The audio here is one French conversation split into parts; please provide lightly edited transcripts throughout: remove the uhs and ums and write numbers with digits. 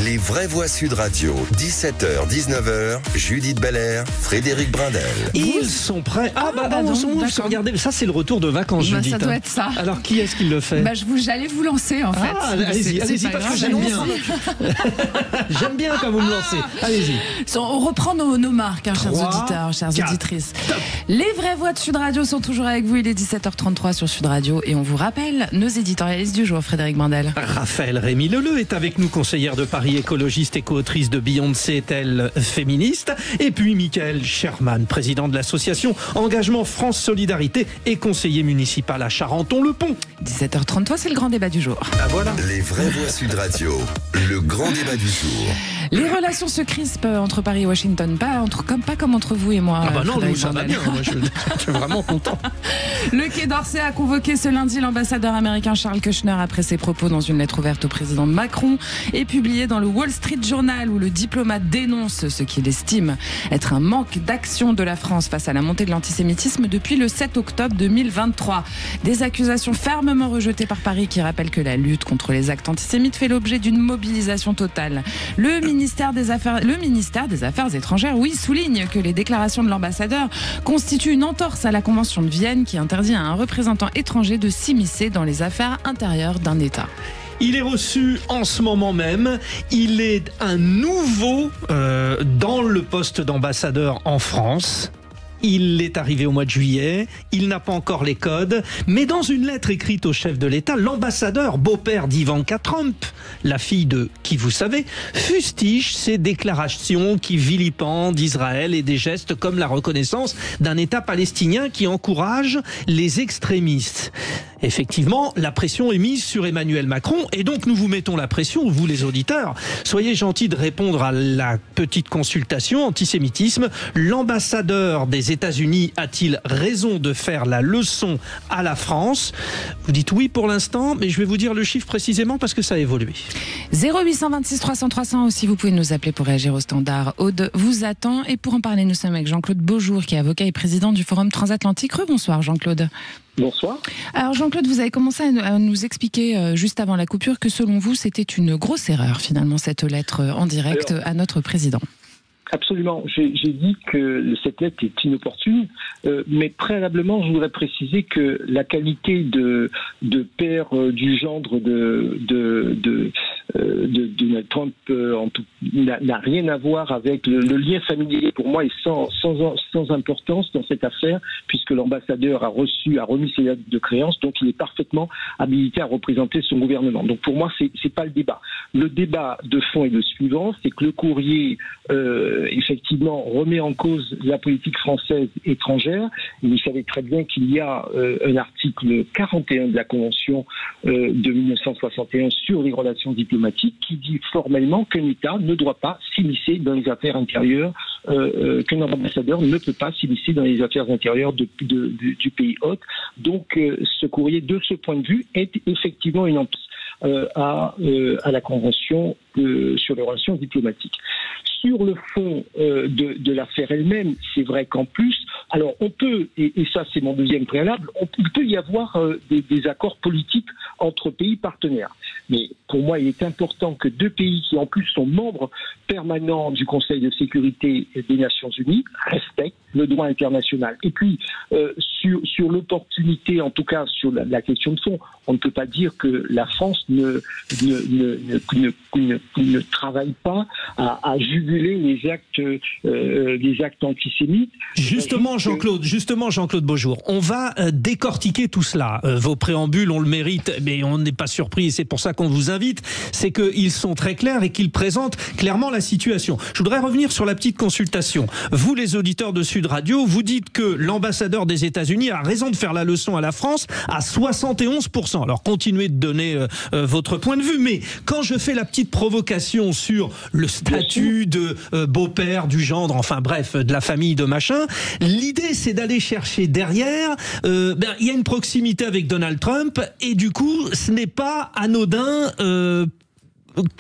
Les vraies voix Sud Radio, 17h-19h, Judith Belair, Frédéric Brindel. Ils sont prêts. Regardez, ça c'est le retour de vacances, Bah, Judith. ça doit être ça. Alors qui est-ce qui le fait? J'allais vous lancer en fait. Allez-y, parce que j'aime bien. J'aime bien quand vous me lancez. Allez-y. On reprend nos marques, chers 3, auditeurs, chères 4, auditrices. top. Les vraies voix de Sud Radio sont toujours avec vous. Il est 17h33 sur Sud Radio et on vous rappelle nos éditorialistes du jour, Frédéric Brindel. Raphaël Rémy Leleu est avec nous, conseillère de Paris, écologiste et co-autrice de Beyoncé est-elle féministe. Et puis Michael Sherman, président de l'association Engagement France Solidarité et conseiller municipal à Charenton-le-Pont. 17h33, c'est le grand débat du jour. Ah voilà. Les vraies voix Sud Radio, le grand débat du jour. Les relations se crispent entre Paris et Washington, pas comme entre vous et moi. Ah bah non, Frédéric nous ça va Brindel. bien, moi je suis vraiment content. Le Quai d'Orsay a convoqué ce lundi l'ambassadeur américain Charles Kushner après ses propos dans une lettre ouverte au président Macron et publiée dans le Wall Street Journal où le diplomate dénonce ce qu'il estime être un manque d'action de la France face à la montée de l'antisémitisme depuis le 7 octobre 2023. Des accusations fermement rejetées par Paris qui rappellent que la lutte contre les actes antisémites fait l'objet d'une mobilisation totale. Le ministère des Affaires étrangères, souligne que les déclarations de l'ambassadeur constituent une entorse à la Convention de Vienne qui interdit à un représentant étranger de s'immiscer dans les affaires intérieures d'un État. Il est reçu en ce moment même. Il est un nouveau dans le poste d'ambassadeur en France. Il est arrivé au mois de juillet, il n'a pas encore les codes, mais dans une lettre écrite au chef de l'État, l'ambassadeur, beau-père d'Ivanka Trump, la fille de qui vous savez, fustige ces déclarations qui vilipendent Israël et des gestes comme la reconnaissance d'un État palestinien qui encourage les extrémistes. Effectivement, la pression est mise sur Emmanuel Macron et donc nous vous mettons la pression, vous les auditeurs. Soyez gentils de répondre à la petite consultation antisémitisme. L'ambassadeur des États-Unis a-t-il raison de faire la leçon à la France? Vous dites oui pour l'instant, mais je vais vous dire le chiffre précisément parce que ça a évolué. 0826 300 300 aussi, vous pouvez nous appeler pour réagir au standard. Aude vous attend et pour en parler, nous sommes avec Jean-Claude Beaujour qui est avocat et président du Forum Transatlantique. Bonsoir Jean-Claude. Bonsoir. Alors Jean-Claude, vous avez commencé à nous expliquer juste avant la coupure que selon vous, c'était une grosse erreur finalement cette lettre en direct à notre président. Absolument. J'ai dit que cette lettre est inopportune, mais préalablement, je voudrais préciser que la qualité de père du gendre de Donald Trump n'a rien à voir avec le lien familier. Pour moi, est sans importance dans cette affaire, puisque l'ambassadeur a remis ses lettres de créance, donc il est parfaitement habilité à représenter son gouvernement. Donc pour moi, c'est pas le débat. Le débat de fond est le suivant, c'est que le courrier effectivement remet en cause la politique française étrangère. Et vous savez très bien qu'il y a un article 41 de la Convention de 1961 sur les relations diplomatiques qui dit formellement qu'un État ne doit pas s'immiscer dans les affaires intérieures, qu'un ambassadeur ne peut pas s'immiscer dans les affaires intérieures du pays hôte. Donc ce courrier, de ce point de vue, est effectivement une entorse à la Convention sur les relations diplomatiques. Sur le fond de l'affaire elle-même, c'est vrai qu'en plus, alors on peut, et ça c'est mon deuxième préalable, il peut y avoir des accords politiques entre pays partenaires. Mais pour moi, il est important que deux pays qui en plus sont membres permanents du Conseil de sécurité des Nations Unies respectent le droit international. Et puis, sur l'opportunité, en tout cas sur la question de fond, on ne peut pas dire que la France ne travaille pas à juguler les actes antisémites. Justement, Jean-Claude Beaujour, on va décortiquer tout cela. Vos préambules, on le mérite, mais on n'est pas surpris, c'est pour ça qu'on vous invite. C'est qu'ils sont très clairs et qu'ils présentent clairement la situation. Je voudrais revenir sur la petite consultation. Vous, les auditeurs de Sud Radio, vous dites que l'ambassadeur des États-Unis a raison de faire la leçon à la France à 71%. Alors, continuez de donner votre point de vue, mais quand je fais la petite provocation sur le statut de beau-père, du gendre, enfin bref, de la famille, de machin, l'idée c'est d'aller chercher derrière, il y a une proximité avec Donald Trump et du coup, ce n'est pas anodin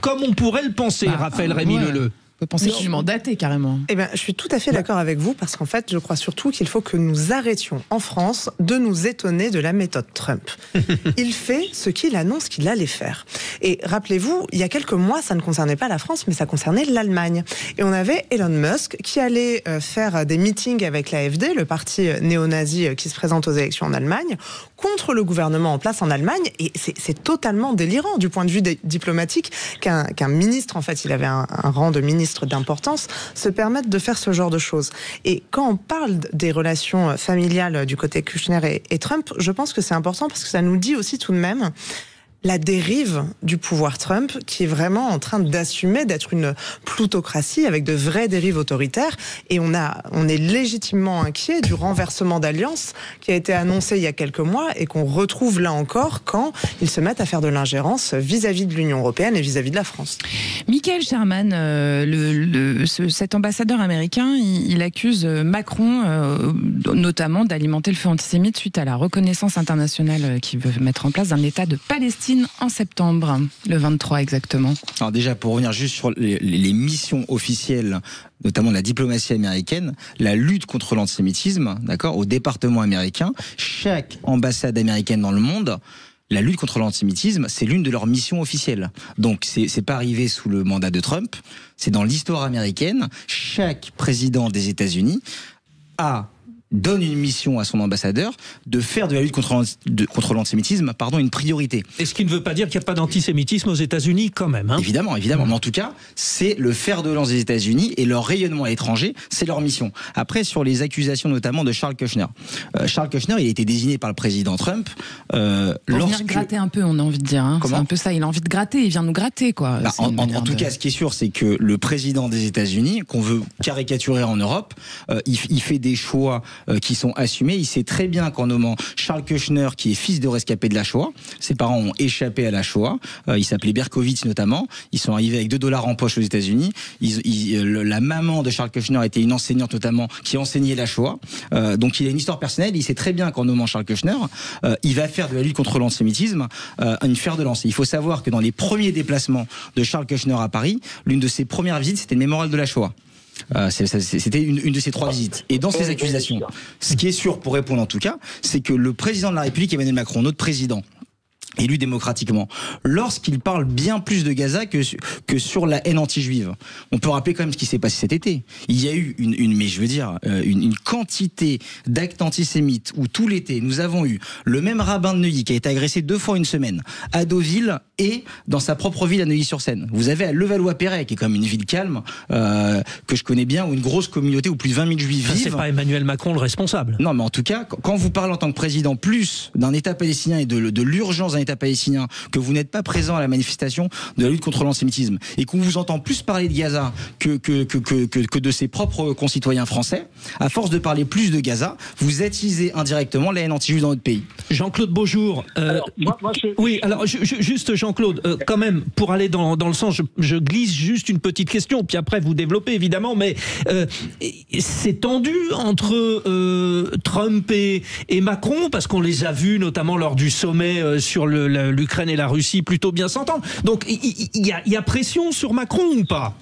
comme on pourrait le penser, Raphaël Rémy Leleu. peut penser jugement daté carrément. Eh bien, je suis tout à fait d'accord avec vous, parce qu'en fait, je crois surtout qu'il faut que nous arrêtions en France de nous étonner de la méthode Trump. Il fait ce qu'il annonce qu'il allait faire. Et rappelez-vous, il y a quelques mois, ça ne concernait pas la France, mais ça concernait l'Allemagne. Et on avait Elon Musk qui allait faire des meetings avec l'AfD, le parti néo-nazi qui se présente aux élections en Allemagne, contre le gouvernement en place en Allemagne. Et c'est totalement délirant du point de vue diplomatique qu'un ministre, en fait, il avait un rang de ministre d'importance, se permettent de faire ce genre de choses. Et quand on parle des relations familiales du côté Kushner et Trump, je pense que c'est important parce que ça nous dit aussi tout de même la dérive du pouvoir Trump qui est vraiment en train d'assumer d'être une plutocratie avec de vraies dérives autoritaires. Et on est légitimement inquiet du renversement d'alliance qui a été annoncé il y a quelques mois et qu'on retrouve là encore quand ils se mettent à faire de l'ingérence vis-à-vis de l'Union européenne et vis-à-vis de la France. Michael Sherman, cet ambassadeur américain, il accuse Macron notamment d'alimenter le feu antisémite suite à la reconnaissance internationale qu'il veut mettre en place d'un État de Palestine en septembre, le 23 exactement. Alors déjà, pour revenir juste sur les missions officielles, notamment de la diplomatie américaine, la lutte contre l'antisémitisme, d'accord, au département américain, chaque ambassade américaine dans le monde, la lutte contre l'antisémitisme, c'est l'une de leurs missions officielles. Donc c'est pas arrivé sous le mandat de Trump, c'est dans l'histoire américaine, chaque président des États-Unis donne une mission à son ambassadeur de faire de la lutte contre l'antisémitisme, une priorité. Et ce qui ne veut pas dire qu'il n'y a pas d'antisémitisme aux États-Unis quand même. Hein. Évidemment. Mais en tout cas, c'est le fer de lance des États-Unis et leur rayonnement à l'étranger, c'est leur mission. Après, sur les accusations notamment de Charles Kushner. Charles Kushner, il a été désigné par le président Trump. Venir gratter un peu, on a envie de dire. Hein. C'est un peu ça, il a envie de gratter, il vient nous gratter, quoi. En tout cas, ce qui est sûr, c'est que le président des États-Unis, qu'on veut caricaturer en Europe, il fait des choix qui sont assumés. Il sait très bien qu'en nommant Charles Kushner, qui est fils de rescapé de la Shoah, ses parents ont échappé à la Shoah, il s'appelait Berkowitz notamment, ils sont arrivés avec $2 en poche aux États-Unis, la maman de Charles Kushner était une enseignante notamment qui enseignait la Shoah, donc il a une histoire personnelle, il sait très bien qu'en nommant Charles Kushner, il va faire de la lutte contre l'antisémitisme une fer de lance. Il faut savoir que dans les premiers déplacements de Charles Kushner à Paris, l'une de ses premières visites, c'était le mémorial de la Shoah. C'était une de ces 3 visites. Et dans ces accusations, ce qui est sûr, pour répondre en tout cas, c'est que le président de la République, Emmanuel Macron, notre président, élu démocratiquement, lorsqu'il parle bien plus de Gaza que sur la haine anti-juive. On peut rappeler quand même ce qui s'est passé cet été. Il y a eu une quantité d'actes antisémites où tout l'été, nous avons eu le même rabbin de Neuilly qui a été agressé 2 fois en une semaine à Deauville et dans sa propre ville à Neuilly-sur-Seine. Vous avez à Levallois-Perret, qui est quand même une ville calme, que je connais bien, où une grosse communauté où plus de 20 000 juifs vivent. C'est pas Emmanuel Macron le responsable. Non, mais en tout cas, quand vous parlez en tant que président plus d'un État palestinien et de l'urgence d'un État palestinien, que vous n'êtes pas présent à la manifestation de la lutte contre l'antisémitisme et qu'on vous entend plus parler de Gaza que de ses propres concitoyens français, à force de parler plus de Gaza, vous attisez indirectement la haine anti-juive dans notre pays. Jean-Claude Beaujour. Oui, alors juste Jean-Claude, quand même, pour aller dans le sens, je glisse juste une petite question, puis après vous développez évidemment, mais c'est tendu entre Trump et Macron, parce qu'on les a vus notamment lors du sommet sur l'Ukraine et la Russie plutôt bien s'entendre. Donc il y a pression sur Macron ou pas ?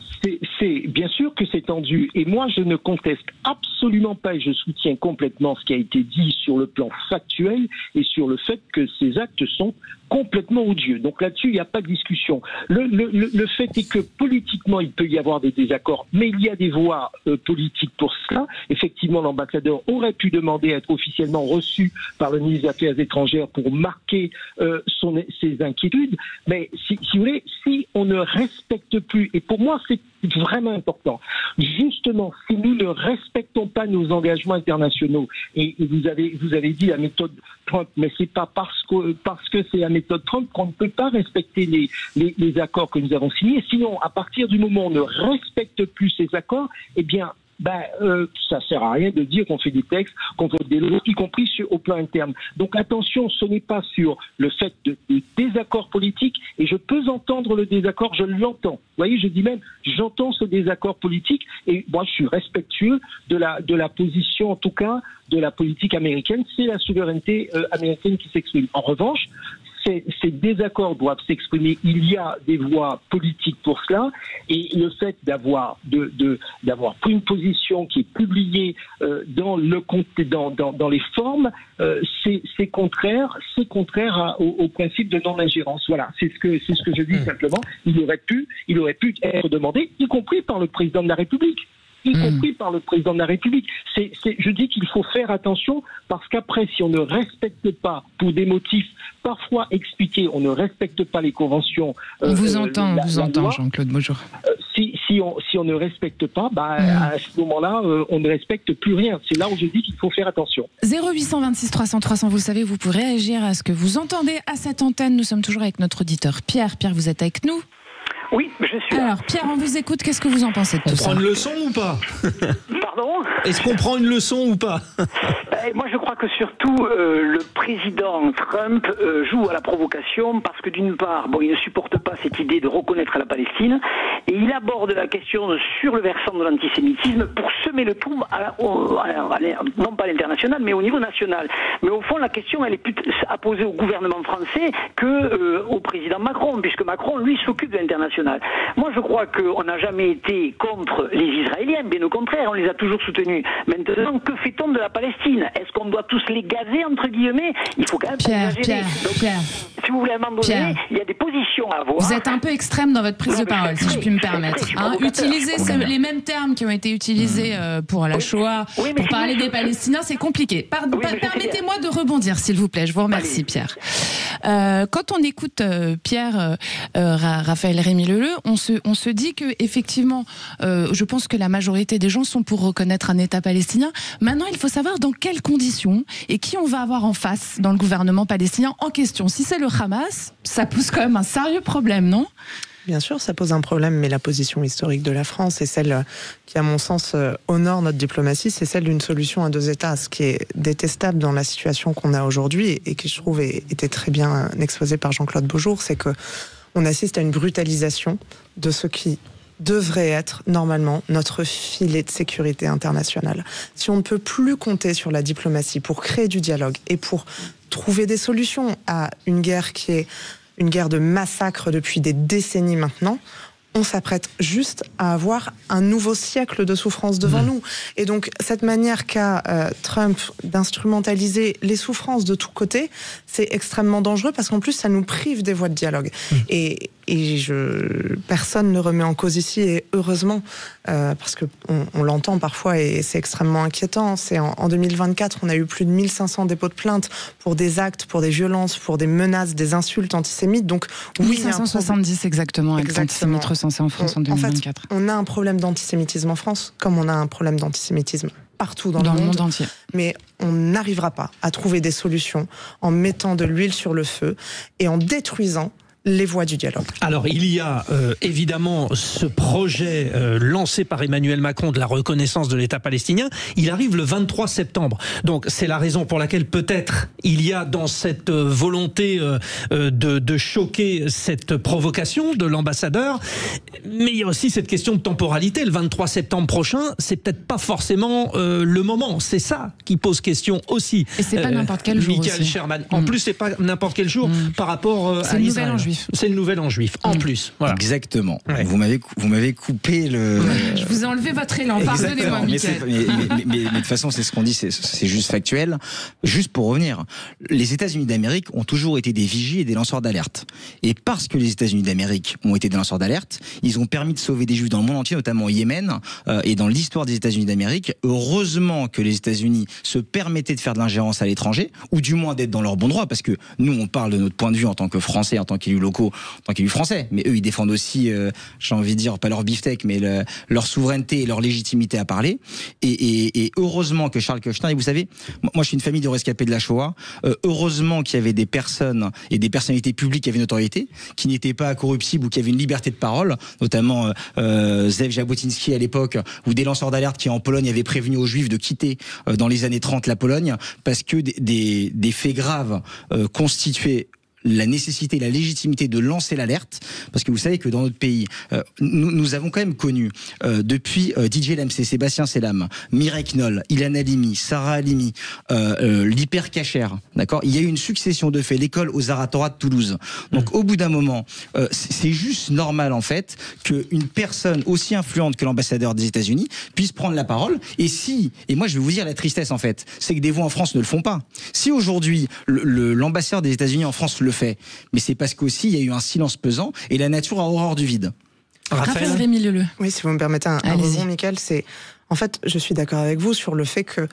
C'est bien sûr que c'est tendu, et moi je ne conteste absolument pas et je soutiens complètement ce qui a été dit sur le plan factuel et sur le fait que ces actes sont complètement odieux. Donc là-dessus, il n'y a pas de discussion. Le fait est que politiquement, il peut y avoir des désaccords, mais il y a des voies politiques pour cela. Effectivement, l'ambassadeur aurait pu demander à être officiellement reçu par le ministre des Affaires étrangères pour marquer ses inquiétudes. Mais si vous voulez, si on ne respecte plus, et pour moi c'est vraiment important, justement, si nous ne respectons pas nos engagements internationaux, et vous avez dit la méthode Trump, mais c'est pas parce que c'est la méthode Trump qu'on ne peut pas respecter les accords que nous avons signés. Sinon, à partir du moment où on ne respecte plus ces accords, eh bien, ça sert à rien de dire qu'on fait des textes, qu'on vote des lois, y compris au plan interne. Donc attention, ce n'est pas sur le fait de désaccords politiques, et je peux entendre le désaccord, je l'entends. Vous voyez, je dis même, j'entends ce désaccord politique, et moi je suis respectueux de la position, en tout cas, de la politique américaine. C'est la souveraineté américaine qui s'exprime. En revanche, ces désaccords doivent s'exprimer. Il y a des voies politiques pour cela, et le fait d'avoir pris une position qui est publiée dans les formes, c'est contraire au principe de non-ingérence. Voilà, c'est ce que je dis simplement. Il aurait pu être demandé, y compris par le président de la République. Je dis qu'il faut faire attention, parce qu'après, si on ne respecte pas, pour des motifs parfois expliqués, on ne respecte pas les conventions. On vous entend, Jean-Claude Beaujour. Si on ne respecte pas, à ce moment-là, on ne respecte plus rien. C'est là où je dis qu'il faut faire attention. 0826 300 300, vous le savez, vous pouvez réagir à ce que vous entendez à cette antenne. Nous sommes toujours avec notre auditeur Pierre. Pierre, vous êtes avec nous ? Oui, je suis là. Alors, Pierre, on vous écoute. Qu'est-ce que vous en pensez de tout ça ? On prend une leçon ou pas ? Pardon ? Est-ce qu'on prend une leçon ou pas ? Moi, je crois que surtout, le président Trump joue à la provocation parce que d'une part, il ne supporte pas cette idée de reconnaître la Palestine, et il aborde la question sur le versant de l'antisémitisme pour semer le trouble, non pas à l'international, mais au niveau national. Mais au fond, la question, elle est plus à poser au gouvernement français que au président Macron, puisque Macron, lui, s'occupe de l'international. Moi, je crois qu'on n'a jamais été contre les Israéliens, bien au contraire, on les a toujours soutenus. Maintenant, que fait-on de la Palestine ? Est-ce qu'on doit tous les gazer, entre guillemets ? Il faut quand même Pierre, si vous voulez, à un moment donné, il y a des positions à avoir. Vous êtes un peu extrême dans votre prise de parole, si je puis me permettre. Utiliser les mêmes termes qui ont été utilisés pour la Shoah, pour parler des Palestiniens, c'est compliqué. Permettez-moi de rebondir, s'il vous plaît. Je vous remercie, Pierre. Quand on écoute Pierre, Raphaël Rémy-Leleu, on se dit que effectivement, je pense que la majorité des gens sont pour reconnaître un État palestinien. Maintenant, il faut savoir dans quelles conditions et qui on va avoir en face dans le gouvernement palestinien en question. Si c'est le Hamas, ça pose quand même un sérieux problème, non ? Bien sûr, ça pose un problème, mais la position historique de la France est celle qui, à mon sens, honore notre diplomatie, c'est celle d'une solution à deux États. Ce qui est détestable dans la situation qu'on a aujourd'hui, et qui, je trouve, était très bien exposé par Jean-Claude Beaujour, c'est que on assiste à une brutalisation de ce qui devrait être normalement notre filet de sécurité internationale. Si on ne peut plus compter sur la diplomatie pour créer du dialogue et pour trouver des solutions à une guerre qui est une guerre de massacre depuis des décennies maintenant, on s'apprête juste à avoir un nouveau siècle de souffrance devant nous. Et donc, cette manière qu'a Trump d'instrumentaliser les souffrances de tous côtés, c'est extrêmement dangereux parce qu'en plus, ça nous prive des voies de dialogue. Et personne ne remet en cause ici, et heureusement, parce qu'on l'entend parfois et c'est extrêmement inquiétant. C'est en 2024, on a eu plus de 1500 dépôts de plainte pour des actes, pour des violences, pour des menaces, des insultes antisémites. Donc, oui, 1570 exactement, avec antisémites recensés en France en 2024. En fait, on a un problème d'antisémitisme en France, comme on a un problème d'antisémitisme partout dans le monde entier. Mais on n'arrivera pas à trouver des solutions en mettant de l'huile sur le feu et en détruisant les voies du dialogue. Alors, il y a évidemment ce projet lancé par Emmanuel Macron de la reconnaissance de l'État palestinien. Il arrive le 23 septembre. Donc, c'est la raison pour laquelle peut-être il y a dans cette volonté de choquer cette provocation de l'ambassadeur. Mais il y a aussi cette question de temporalité. Le 23 septembre prochain, c'est peut-être pas forcément le moment. C'est ça qui pose question aussi. Et c'est pas n'importe quel jour Michael aussi. Sherman. En plus, c'est pas n'importe quel jour par rapport à Israël. C'est le nouvel an juif, en plus. Voilà. Exactement. Ouais. Vous m'avez coupé le... Je vous ai enlevé votre élan, pardonnez-moi, Michael. Mais de toute façon, c'est ce qu'on dit, c'est juste factuel. Juste pour revenir, les États-Unis d'Amérique ont toujours été des vigies et des lanceurs d'alerte. Et parce que les États-Unis d'Amérique ont été des lanceurs d'alerte, ils ont permis de sauver des juifs dans le monde entier, notamment au Yémen, et dans l'histoire des États-Unis d'Amérique. Heureusement que les États-Unis se permettaient de faire de l'ingérence à l'étranger, ou du moins d'être dans leur bon droit, parce que nous, on parle de notre point de vue en tant que Français, en tant qu'élus locaux, en tant qu'élus français, mais eux ils défendent aussi, j'ai envie de dire, pas leur beefsteak, mais leur souveraineté et leur légitimité à parler. Et heureusement que Charles Kushner, et vous savez, moi je suis une famille de rescapés de la Shoah, heureusement qu'il y avait des personnes et des personnalités publiques qui avaient une autorité, qui n'étaient pas corruptibles ou qui avaient une liberté de parole, notamment Zew Jabotinsky à l'époque, ou des lanceurs d'alerte qui en Pologne avaient prévenu aux Juifs de quitter dans les années 30 la Pologne, parce que des faits graves constituaient la nécessité, la légitimité de lancer l'alerte, parce que vous savez que dans notre pays, nous avons quand même connu depuis DJ LMC, Sébastien Selam, Mireille Knoll, Ilan Halimi, Sarah Halimi, l'hypercachère, d'accord. Il y a eu une succession de faits, l'école aux Aratora de Toulouse. Donc au bout d'un moment, c'est juste normal en fait qu'une personne aussi influente que l'ambassadeur des États-Unis puisse prendre la parole. Et moi je vais vous dire la tristesse en fait, c'est que des voix en France ne le font pas. Si aujourd'hui l'ambassadeur des États-Unis en France le fait, mais c'est parce qu'aussi il y a eu un silence pesant et la nature a horreur du vide. Raphaël Rémy-Leleu. Oui, si vous me permettez un rebond, Mickaël, c'est en fait, je suis d'accord avec vous sur le fait que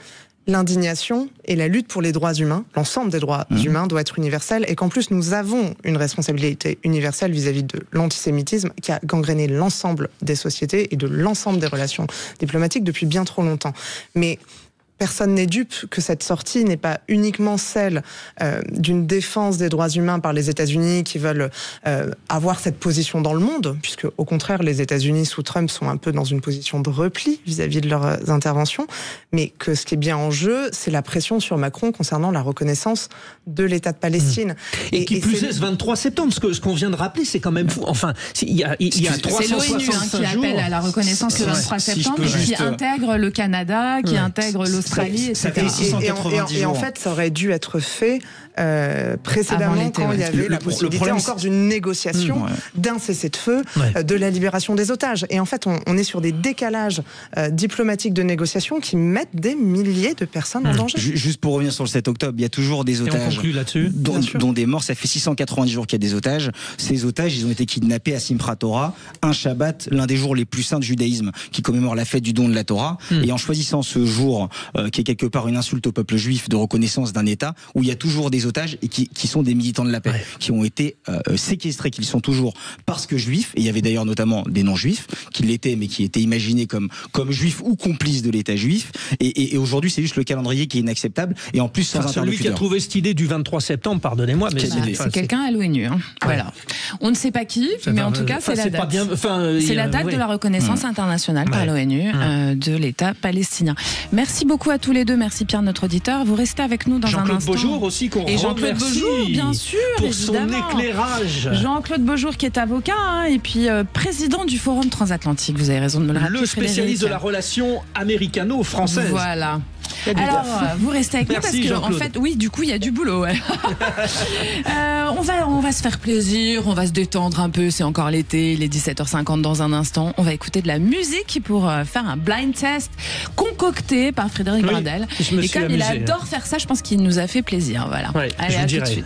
l'indignation et la lutte pour les droits humains, l'ensemble des droits humains doit être universel et qu'en plus nous avons une responsabilité universelle vis-à-vis de l'antisémitisme qui a gangréné l'ensemble des sociétés et de l'ensemble des relations diplomatiques depuis bien trop longtemps. Mais personne n'est dupe que cette sortie n'est pas uniquement celle d'une défense des droits humains par les États-Unis qui veulent avoir cette position dans le monde, puisque au contraire les États-Unis sous Trump sont un peu dans une position de repli vis-à-vis de leurs interventions, mais que ce qui est bien en jeu, c'est la pression sur Macron concernant la reconnaissance de l'État de Palestine. Et qui plus est ce 23 septembre, ce qu'on vient de rappeler, c'est quand même fou. Enfin, il y a 365 jours. C'est l'ONU qui appelle à la reconnaissance le 23 septembre et qui intègre le Canada, qui intègre l'Australie, etc. Et en fait, ça aurait dû être fait précédemment quand il y avait la possibilité encore d'une négociation, d'un cessez-le-feu, de la libération des otages. Et en fait, on est sur des décalages diplomatiques de négociation qui mettent des milliers de personnes en danger. Juste pour revenir sur le 7 octobre, il y a toujours des otages dont des morts. Ça fait 690 jours qu'il y a des otages. Ces otages, ils ont été kidnappés à Simchat Torah, un Shabbat, l'un des jours les plus saints du judaïsme, qui commémore la fête du don de la Torah. Et en choisissant ce jour, qui est quelque part une insulte au peuple juif de reconnaissance d'un État, où il y a toujours des otages et qui sont des militants de la paix, qui ont été séquestrés, qu'ils sont toujours parce que juifs, et il y avait d'ailleurs notamment des non-juifs qui l'étaient, mais qui étaient imaginés comme juifs ou complices de l'État juif, et aujourd'hui c'est juste le calendrier qui est inacceptable, et en plus sans interlocuteur. Celui qui a trouvé cette idée du 23 septembre, pardonnez-moi, mais c'est quelqu'un à l'ONU. Voilà. On ne sait pas qui, mais en tout cas c'est la date. C'est la date de la reconnaissance internationale par l'ONU de l'État palestinien. Merci beaucoup à tous les deux, merci Pierre, notre auditeur. Vous restez avec nous dans un instant. Jean-Claude Beaujour aussi, qu'on remercie. Jean-Claude Beaujour, bien sûr, pour évidemment. son éclairage. Jean-Claude Beaujour qui est avocat et puis président du Forum transatlantique. Vous avez raison de me le rappeler. Le spécialiste de la relation américano-française. Voilà. Alors, vous restez avec nous parce que, en fait, oui, du coup, il y a du boulot. Ouais. On va se faire plaisir, on va se détendre un peu. C'est encore l'été, il est 17h50 dans un instant. On va écouter de la musique pour faire un blind test concocté par Frédéric Brindel. Et comme il adore faire ça, je pense qu'il nous a fait plaisir. Voilà. Ouais, allez, à tout de suite.